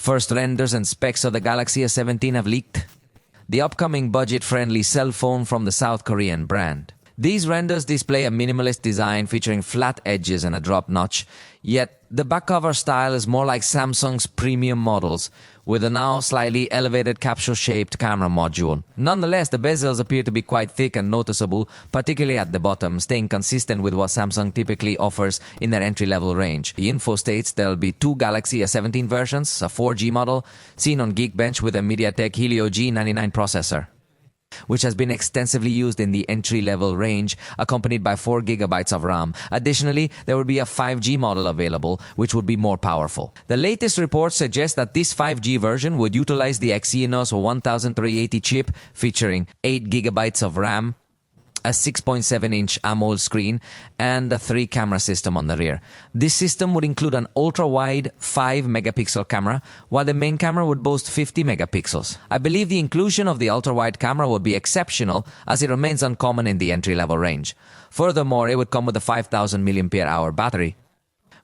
First renders and specs of the Galaxy A17 have leaked. The upcoming budget-friendly cell phone from the South Korean brand. These renders display a minimalist design featuring flat edges and a drop notch, yet the back cover style is more like Samsung's premium models, with a now slightly elevated capsule-shaped camera module. Nonetheless, the bezels appear to be quite thick and noticeable, particularly at the bottom, staying consistent with what Samsung typically offers in their entry-level range. The info states there will be 2 Galaxy A17 versions, a 4G model, seen on Geekbench with a MediaTek Helio G99 processor, which has been extensively used in the entry-level range, accompanied by 4 GB of RAM. Additionally, there will be a 5G model available, which would be more powerful. The latest reports suggest that this 5G version would utilize the Exynos 1380 chip, featuring 8 GB of RAM, a 6.7-inch AMOLED screen, and a 3-camera system on the rear. This system would include an ultra-wide 5-megapixel camera, while the main camera would boast 50 megapixels. I believe the inclusion of the ultra-wide camera would be exceptional, as it remains uncommon in the entry-level range. Furthermore, it would come with a 5,000 mAh battery,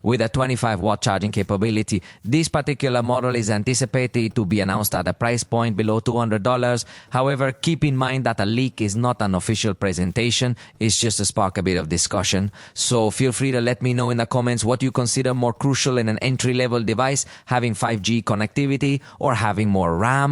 with a 25-watt charging capability. This particular model is anticipated to be announced at a price point below $200. However, keep in mind that a leak is not an official presentation. It's just to spark a bit of discussion. So feel free to let me know in the comments what you consider more crucial in an entry-level device, having 5G connectivity or having more RAM.